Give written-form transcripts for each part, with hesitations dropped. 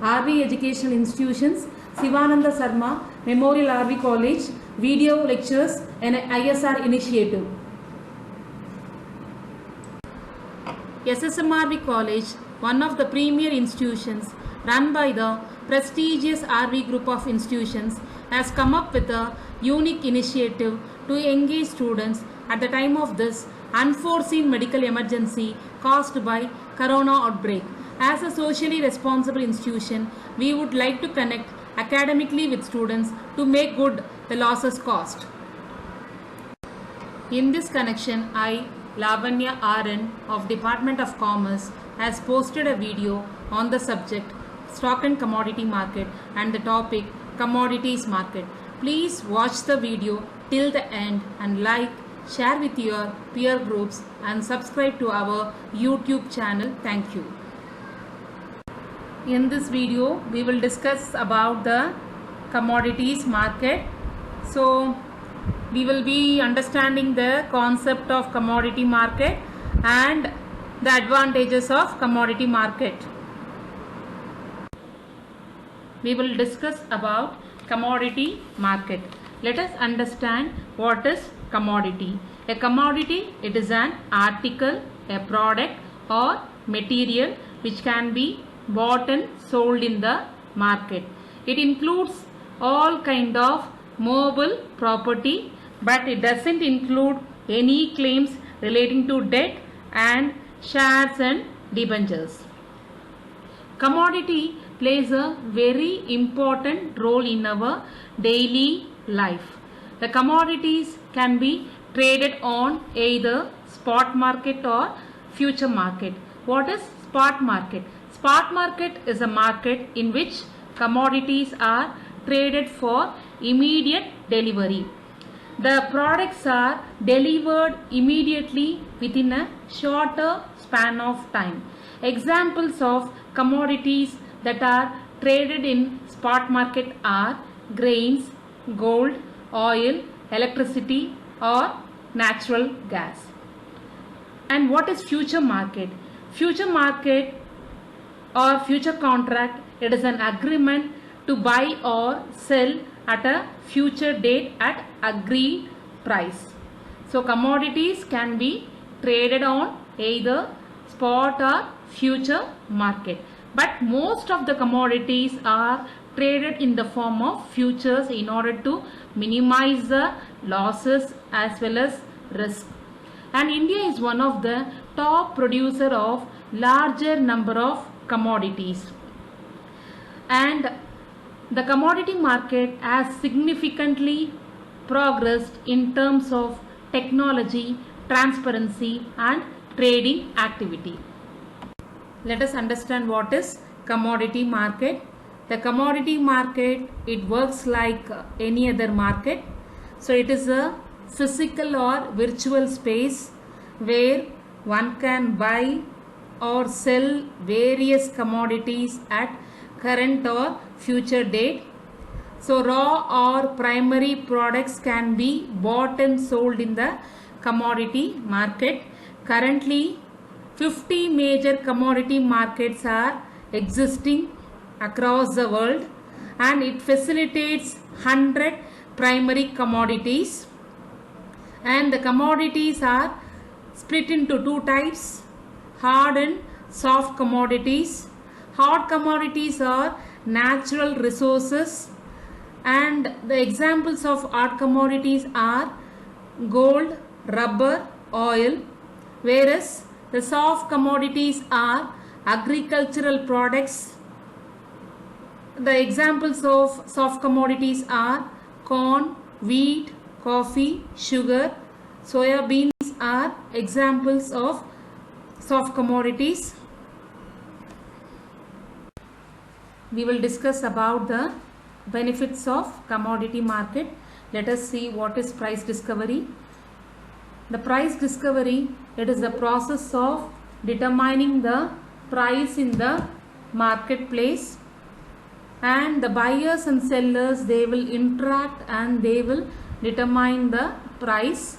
RV Educational Institutions, Sivananda Sarma, Memorial RV College, video lectures and ISR initiative. SSMRV College, one of the premier institutions run by the prestigious RV group of institutions, has come up with a unique initiative to engage students at the time of this unforeseen medical emergency caused by corona outbreak. As a socially responsible institution, we would like to connect academically with students to make good the losses caused. In this connection, I, Lavanya RN of Department of Commerce, has posted a video on the subject stock and commodity market and the topic commodities market. Please watch the video till the end and like, share with your peer groups and subscribe to our YouTube channel. Thank you. In this video, we will discuss about the commodities market. So, we will be understanding the concept of commodity market and the advantages of commodity market. We will discuss about commodity market. Let us understand what is commodity. A commodity, it is an article, a product or material which can be bought and sold in the market. It includes all kind of movable property, but it doesn't include any claims relating to debt and shares and debentures. Commodity plays a very important role in our daily life. The commodities can be traded on either spot market or future market. What is spot market? Spot market is a market in which commodities are traded for immediate delivery. The products are delivered immediately within a shorter span of time. Examples of commodities that are traded in spot market are grains, gold, oil, electricity or natural gas. And what is future market? Future market or future contract, it is an agreement to buy or sell at a future date at agreed price. So commodities can be traded on either spot or future market. But most of the commodities are traded in the form of futures in order to minimize the losses as well as risk. And India is one of the top producer of larger number of commodities. And the commodity market has significantly progressed in terms of technology, transparency and trading activity. Let us understand what is commodity market. The commodity market, it works like any other market. So it is a physical or virtual space where one can buy or sell various commodities at current or future date. So raw or primary products can be bought and sold in the commodity market. Currently 50 major commodity markets are existing across the world and it facilitates 100 primary commodities. And the commodities are split into two types, hard and soft commodities. Hard commodities are natural resources and the examples of hard commodities are gold, rubber, oil, whereas the soft commodities are agricultural products. The examples of soft commodities are corn, wheat, coffee, sugar, soya beans are examples of soft commodities. We will discuss about the benefits of commodity market. Let us see what is price discovery. The price discovery, it is the process of determining the price in the marketplace, and the buyers and sellers, they will interact and they will determine the price.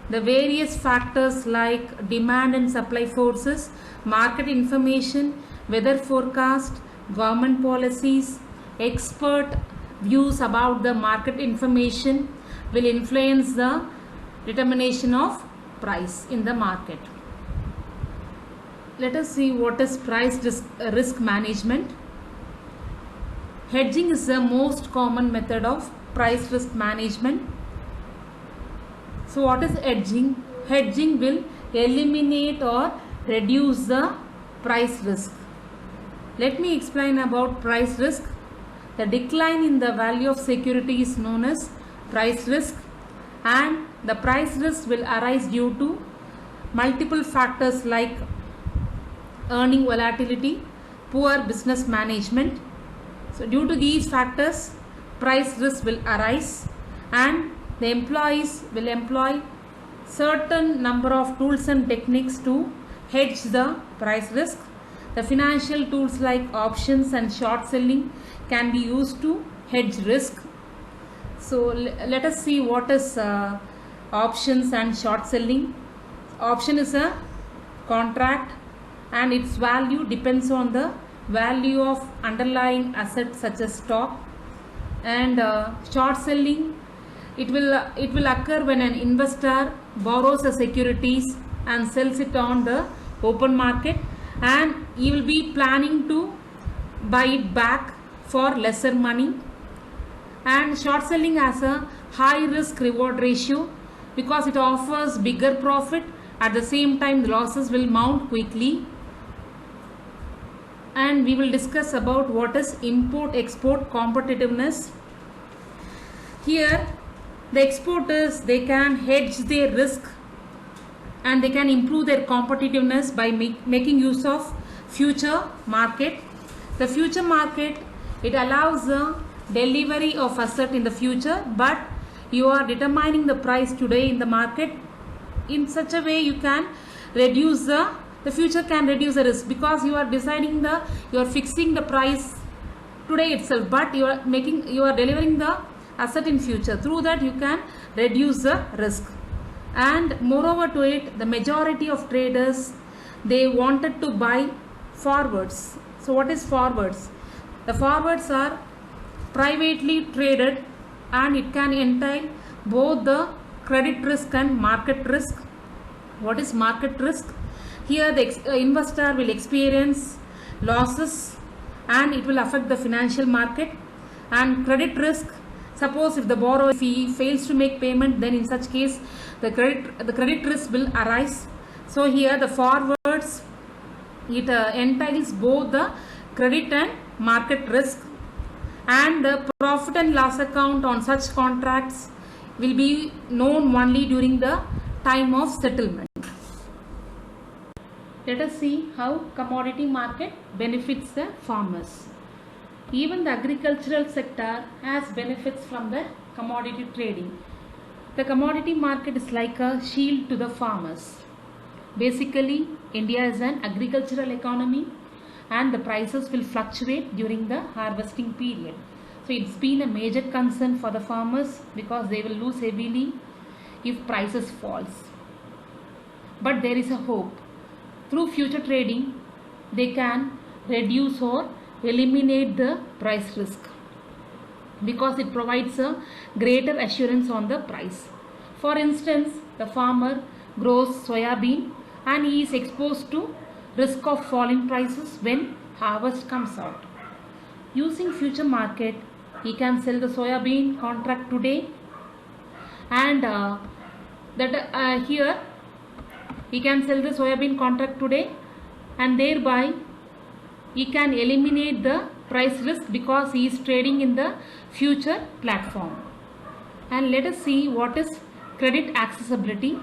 The various factors like demand and supply forces, market information, weather forecast, government policies, expert views about the market information will influence the determination of price in the market. Let us see what is price risk management. Hedging is the most common method of price risk management. So what is hedging? Hedging will eliminate or reduce the price risk. Let me explain about price risk. The decline in the value of security is known as price risk, and the price risk will arise due to multiple factors like earning volatility, poor business management. So due to these factors, price risk will arise, and the employees will employ certain number of tools and techniques to hedge the price risk. The financial tools like options and short selling can be used to hedge risk. So let us see what is options and short selling. Option is a contract and its value depends on the value of underlying assets such as stock. And short selling, it will occur when an investor borrows a securities and sells it on the open market, and he will be planning to buy it back for lesser money. And short selling has a high risk reward ratio because it offers bigger profit. At the same time, the losses will mount quickly. And we will discuss about what is import export competitiveness. Here the exporters, they can hedge their risk and they can improve their competitiveness by making use of future market. The future market, it allows the delivery of asset in the future, but you are determining the price today in the market. In such a way, you can reduce the future can reduce the risk because you are deciding you are fixing the price today itself, but you are delivering the asset in future. Through that, you can reduce the risk. And moreover to it, the majority of traders, they wanted to buy forwards. So what is forwards? The forwards are privately traded and it can entail both the credit risk and market risk. What is market risk? Here the investor will experience losses and it will affect the financial market. And credit risk, suppose if the borrower, if he fails to make payment, then in such case the credit risk will arise. So here the forwards, it entails both the credit and market risk, and the profit and loss account on such contracts will be known only during the time of settlement. Let us see how commodity market benefits the farmers. Even the agricultural sector has benefits from the commodity trading. The commodity market is like a shield to the farmers. Basically, India is an agricultural economy and the prices will fluctuate during the harvesting period. So it's been a major concern for the farmers because they will lose heavily if prices falls. But there is a hope. Through future trading, they can reduce or eliminate the price risk because it provides a greater assurance on the price. For instance, the farmer grows soya bean and he is exposed to risk of falling prices when harvest comes out. Using future market, he can sell the soya bean contract today, and here he can sell the soya bean contract today, and thereby he can eliminate the price risk because he is trading in the future platform. And let us see what is credit accessibility.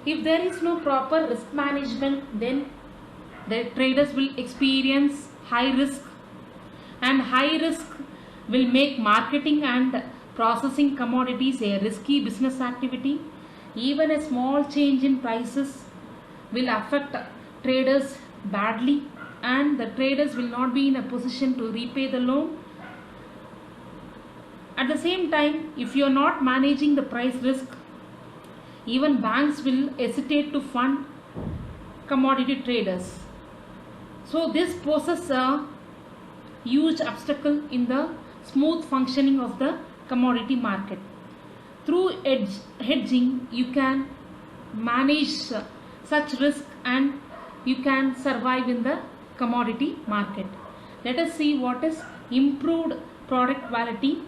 If there is no proper risk management, then the traders will experience high risk, and high risk will make marketing and processing commodities a risky business activity. Even a small change in prices will affect traders badly, and the traders will not be in a position to repay the loan. At the same time, if you are not managing the price risk, even banks will hesitate to fund commodity traders. So this poses a huge obstacle in the smooth functioning of the commodity market. Through hedging, you can manage such risk and you can survive in the commodity market. Let us see what is improved product quality.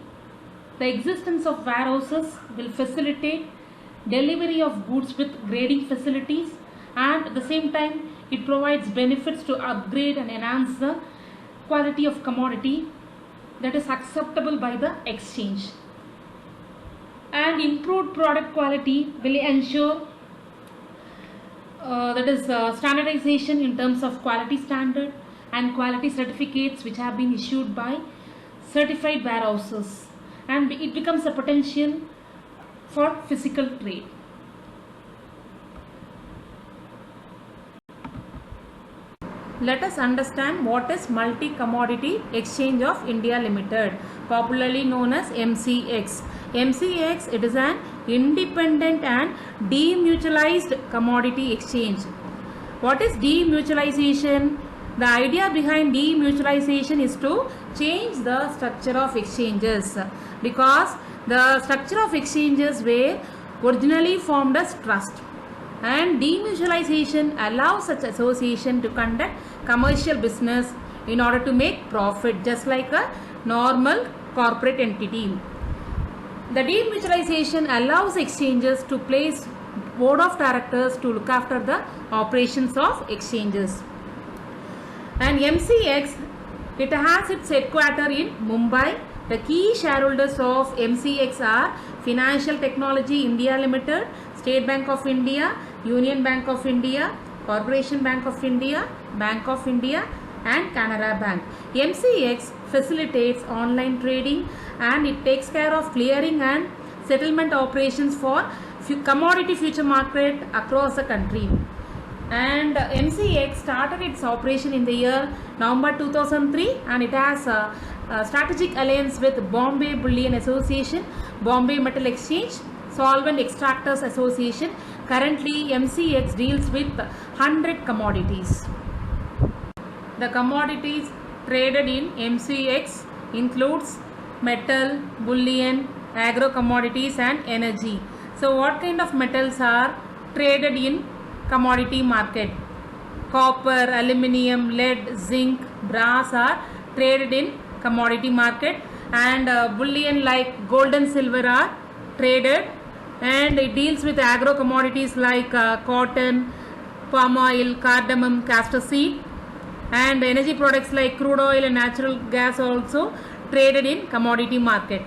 The existence of warehouses will facilitate delivery of goods with grading facilities, and at the same time it provides benefits to upgrade and enhance the quality of commodity that is acceptable by the exchange. And improved product quality will ensure standardization in terms of quality standard and quality certificates which have been issued by certified warehouses, and it becomes a potential for physical trade. Let us understand what is Multi Commodity Exchange of India Limited, popularly known as MCX. MCX, it is an independent and demutualized commodity exchange. What is demutualization? The idea behind demutualization is to change the structure of exchanges, because the structure of exchanges were originally formed as trust, and demutualization allows such association to conduct commercial business in order to make profit, just like a normal corporate entity. The demutualization allows exchanges to place board of directors to look after the operations of exchanges. And MCX, it has its headquarters in Mumbai. The key shareholders of MCX are Financial Technology India Limited, State Bank of India, Union Bank of India, Corporation Bank of India, Bank of India and Canara Bank. MCX facilitates online trading and it takes care of clearing and settlement operations for commodity future market across the country. And MCX started its operation in the year November 2003, and it has a strategic alliance with Bombay Bullion Association, Bombay Metal Exchange, Solvent Extractors Association. Currently, MCX deals with 100 commodities. The commodities traded in MCX includes metal, bullion, agro commodities and energy. So what kind of metals are traded in commodity market? Copper, aluminium, lead, zinc, brass are traded in commodity market, and bullion like gold and silver are traded, and it deals with agro commodities like cotton, palm oil, cardamom, castor seed, and energy products like crude oil and natural gas also traded in commodity market.